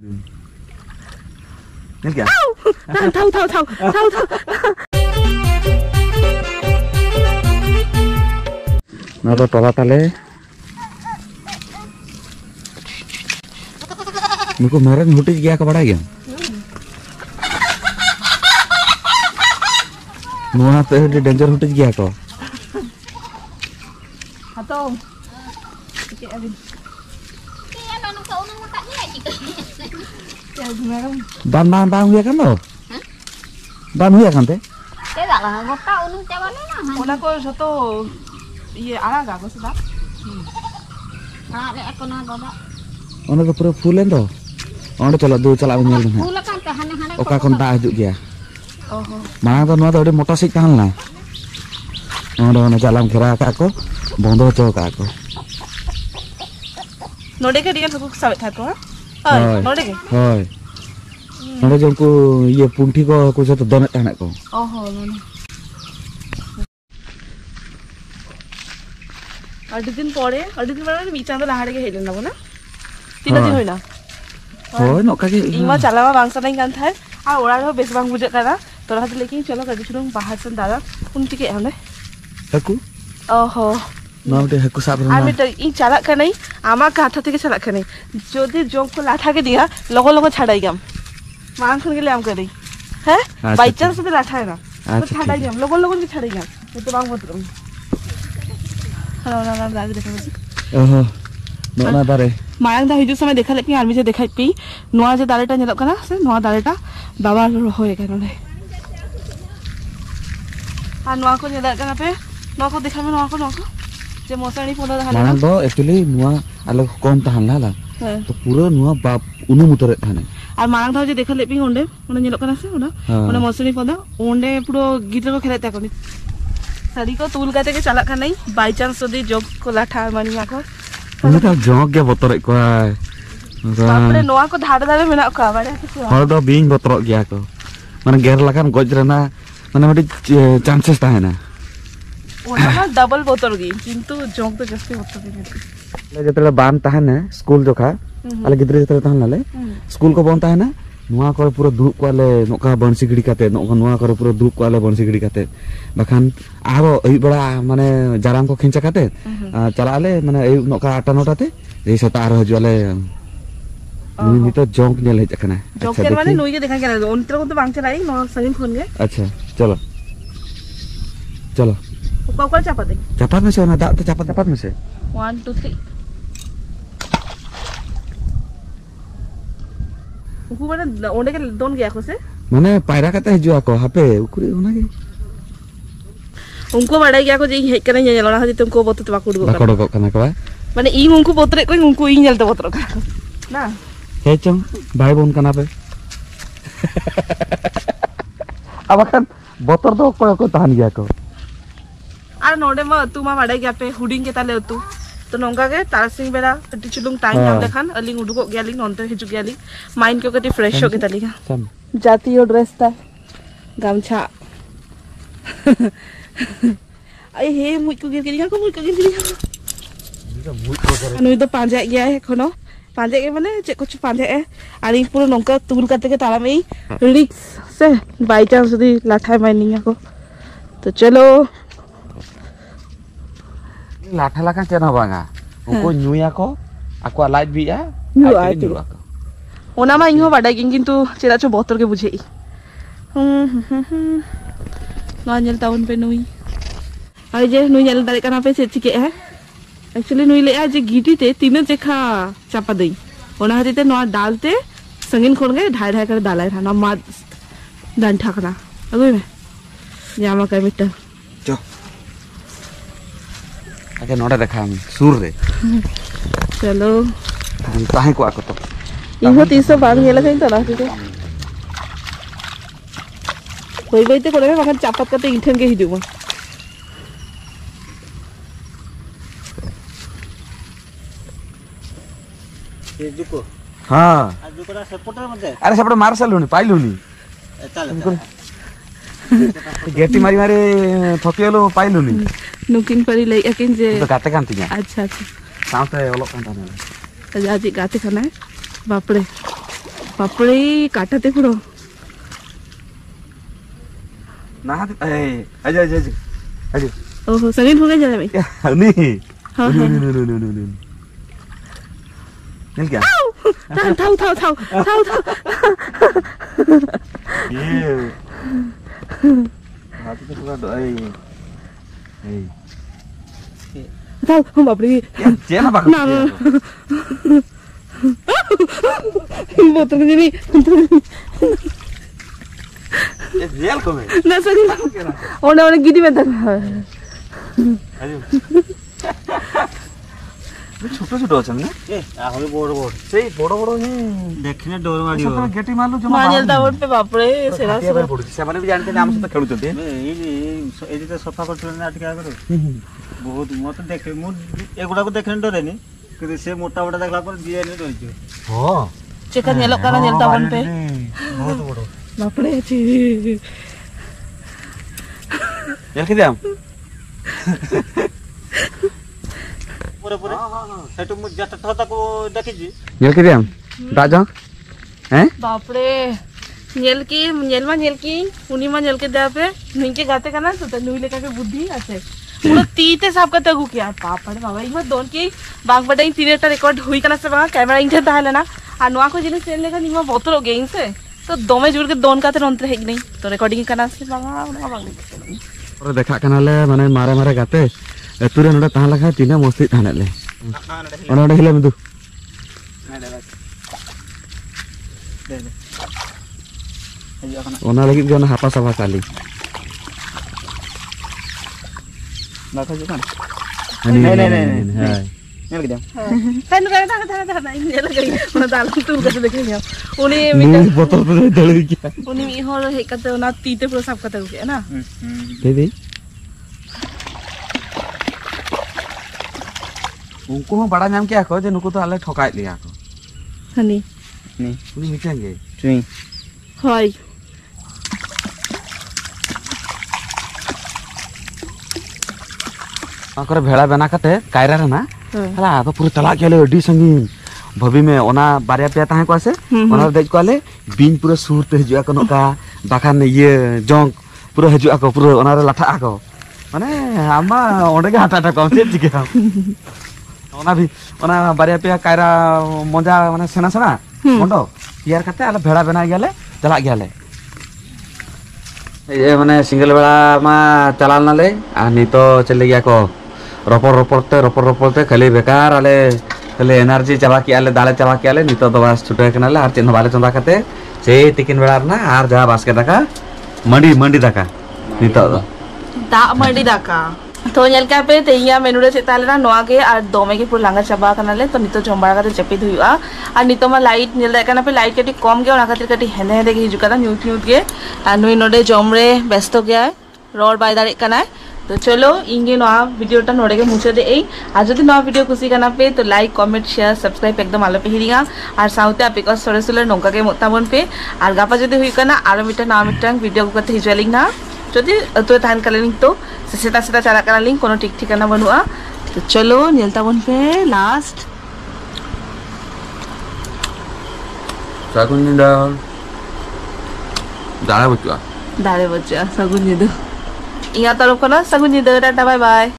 Ini क्या? Tahu. Nah to tola tale. Muko merah hutis gया का बड़ा गया. Nuah तो डेंजर हुटिस गया को. Atau. Ban huya kan lo? Ban huya kan te? Tidak lah, kau tahu nih coba lah. Ona ko satu iya araga ko sudah. Ada aku nak bawa. Ono ko pura fulen to. Ono chala du chala nyel na. Pula kan tahan. Oka kon ta hijuk gya. Oh. Mana to nuah to ade mota sik tahan la. Ono jalam kira ka ko bondo cho ka ko. Node ke dia suku sawit था को. Node ke? Hoi. Node jongku ye punthi ko joto donet tahan ko. Oh, node. अढ़ी दिन परे मीचान तो लहाड़े के हेले ना बोला 3 दिन होइना होय नोका के इमा चलावा बांग सनाइन कान थाय आ ओरा रो बेस बांग बुझे काना तोरा हाथ लेकिन चलो कदी छुडुं बाहर सन दादा उनती के हमने हकु ओहो नोटे हकु साब आ मिटर इ चला कनै आमा काथा থেকে चला कनै যদি जोग को लाठा के दिया लगो लगो छाड़ाई गम मांग खन के ले आम करी है बाय चांस से लाठा है ना तो छाड़ाई गम लगो लगो के छाड़ाई गम तो बांग मत करो ना दाग देखा मुझे ओहो नोना दारे मांग दा हिजु समय देखा लेकिन आर्मी से देखा पी नोआ जे दारेटा नेलो कना से नोआ दारेटा बाबा होय कना ले आ नोआ को नेदा कना पे नोआ को देखा में नोआ को जे मोसाणी पोला दा मांग दो एक्चुअली नुआ अलग कौन ताहन ला तो पूरा नुआ बाप उनु मुतरे थाने আর মারাং দাও যে দেখা লেপি ওন্ডে ওনা নেলো কনা से ওনা मोसाणी पोला ओंडे पुरो गिद्र को खेलते कोनी सारी को तुल गाते के चला का नहीं बाय चांस यदि जोग को लाठा मानिया को उनु ता जोग के बतरे को बापरे नोआ को धाड़ धाड़े मेना को बारे हर दो बिंग बतरो गया को माने गेर लकान गज रेना माने मटी चांसेस ताहेना ओना ना डबल बोतल गी किंतु जोग तो जस्ती बोतल गी जेतले बान ताहेना स्कूल जोखा आले गिद्रे जेतले ताहन लाले स्कूल को बन ताहेना नुआ करे पूरा दुप कोले नोका बंसी गिड़ी काते नुआ करे पूरा दुप कोले बंसी गिड़ी काते बखान आरो अई बड़ा माने जाराम को खिंचा काते चलाले माने अई नोका 8-9 ते ए सता आरो हजुले नी तो जोंक नेल हेज कना जोंक के माने नुई के देखा के ओनत्र को तो बांग चलाई नो सलीम फोन गे अच्छा चलो ऊपर चापा में से ना दा तो चापा में से 1 2 3 उकु माने ओंडे के दोन गया खोसे माने पायरा काते हजुआ को हापे उकुरी ओना के उनको बड़ा गया को जे हेज कना नेल ना हदि तुमको बत तबा कुडगो को कना का माने इ उनको बोतरे को उनको इ नेल त बोतरो ना हे चंग भाई बोन कना पे अब kan बोतर दो को ताहन गया को आर नोडे मा तू मा बड़ा गया पे हुडिंग के ताले तू तो नोंगा के तारसिंग बेरा टी चुलुंग टाइम नाम देखान अलिंग उडुको गयालिंग नोंते हिजु गयालिंग माइंड को कति फ्रेश हो के तालिगा जातीय ड्रेस ता गामछा आई हे मुई को गिर नुई तो पांजा गया है खनो पांजे के माने चे कुछ पांजे है आली पूरा नोंका तुल करते के ताला में रिक्स से बाय चांस यदि लाठा माइनिंग को तो चलो लाठा लाका चेना बांगा उनको न्यूया को aqua light bi ya new ओना मा इहो बाडा किंतु चेदा चो बोतल के बुझे ना नेल टाउन पे नुई आई जे नुई नेल दारे कना पे से चिके है एक्चुअली नुई ले आ जे गिटी ते तीन जेखा चापा दई ओना हते ते नो डालते संगिन खोल के ढाई ढाई कर डाला था ना मा दान ठाकना अगुई में यामा का मिटा जो आगे नोडा देखा हम सूर रे चलो ताहे को आको तो इहो 300 बांग नेला कहीं तो ना तो कोई कोई ते कोले में बाखन चापत करते इंठन के हिजुमा ये जुको हां जुकोरा सेपटर मध्ये अरे सेपटर मार सलुनी पाइलुनी चल गेटी मारी मारी थकियलो पाइलुनी नुकिन परी ले अकिन जे तो गाते कांतिया अच्छा अच्छा साउते ओलो कांता ने आज गाते खाना है बापरे बापरे काटाते पुरो Nah, aja. ओहो सगळी हो गए जरा भाई Nih. हाँ, हाँ। Nih. Ini क्या? थाउ Iya. Hati tuh suka doa. थाउ बापरे Jangan apa? ना बोतल के नहीं Jail kau me. ना सगळी ओने गिटी में तक Ayo. ছোট আছে না এ আহলে বড় বড় সেই বড় বড় ହିଁ ଦେଖିନେ ଡର ମାଡ଼ିବ ସତରେ ଗେଟି ମାରଲୁ ଜମା मां जलता उठ पे बापरे सेरा ବାହାରିବାକୁ ପଡୁଛି ସେମାନେ ବି ଜାଣିଛନ୍ତି ଆମ ସହିତ ଖେଳୁଛନ୍ତି ଏଇ ଯେ ସଫା କରୁଥିଲେ ନା ଟିକେ ଆଗରୁ ବହୁତ ମତେ ଦେଖେ ମୁଁ ଏଗୁଡାକୁ ଦେଖିନେ ଡରେନି କିନ୍ତୁ ସେ ମୋଟା ମୋଟା ଦେଖିଲା ପରେ ଯିଏ ଡରିଯିବ ହଁ चेका नेलो काला जलता वन पे ବହୁତ ବଡ बापरे ची ଦେଖି ଦିଆମ ପୁରା ପୁରା ସେଠୁ ମୁଁ ଯେତେ ଥର ତାକୁ ଦେଖିଛି ଦେଖି ଦିଆମ ରାଜ हैं बापरे नेल की उनी मा नेल के दे पे नुई के गाते का ना तो नुई लेका के बुद्धि আছে পুরো तीते साहब का तगु किया बापरे बाबा इमा दोन की बाग बटाई तीनटा रेकॉर्ड हुई कना से बा कैमरा इंथे ताहले ना आ नुआ को जिने सेल लेका निमा बोतल गेइन से तो दोमे जुड़ के दोन काते नंतर हेग नहीं तो रिकॉर्डिंग कना से बाबा ना बाग और देखा कनाले माने मारे मारे गाते तुरे नडे ताहला खा तीना मस्ती थानेले ओनडे हिले मदु ओना लगी गना हापा सभा काली देखो जो नहीं हाय नेल के थाने था नेल गई उना दाल तू के देख लिया उनी नी बोतल पे दले क्या उनी मी हो हे कते उना तीते पूरा सब कते के ना दे उनको हम बड़ा नाम क्या को जे नुको तो आले ठकाय लिया को हनी नहीं उनी मिटेंगे चुई हाय आकर भेड़ा बना कते कायरा रे ना हला तो पूरा चला गेले अडी संगीन भबी में ओना बारिया पे ताहे को आसे ओना देज को आले बिन पूरा सुरते हजुआ कनो का बाखान ये जोंग पूरा हजुआ को पूरा ओना रे लाठा को माने आमा ओंडे के हाटा को से दिखे ओना भी ओना बारिया पे कायरा मजा माने सेना सेना मोंडो यार कते आले भेड़ा बना गेले चला गेले ये माने सिंगल बेड़ा मा चलाल नाले आ नी तो चले गया को रोपड़ते खाली बेकार आले खाली एनर्जी चाबा की आले दाले चाबा की आले नी तो बस छुटे कनाले आर चिन्ह बाले चंदा कते से तिकिन बेड़ा ना आर जा बास्के दाका मंडी दाका नी तो दा मंडी दाका तो नेल का पे तेया मेनू रे सेताले ना नोआ के आर दोमे के पूरा लांगा चाबा कनाले तो नितो जंबाड़ा का चपित हुआ और नितो मा लाइट नेल दाका ना पे लाइट कटी कम गया ओना खातिर कटी हेने हेने के हिजुका न्यूट के आ नुई नोडे जमरे व्यस्त गया रोड बाय दारे कना तो चलो इंगे नोआ वीडियोटा नोडे के मुचे दे आज जदि नोआ वीडियो खुशी कना पे तो लाइक कमेंट शेयर सब्सक्राइब एकदम आलो पे हिरिंगा और साउते आपिका सरे सरे नोंका के मोताबन पे और गापा जदि हुई कना आरो मिटा ना मिटा वीडियो को कते हिजलिंग ना जदि तो थान कलिंग तो सेता सेता चारा करा लिंक कोनो ठीक ठिकाना बनुआ तो चलो नेलता बन पे लास्ट सागुन निंदा दाड़ा बच्चा दारे बच्चा सगुन निदो इया तरफ कना सगुन निदो टाटा बाय बाय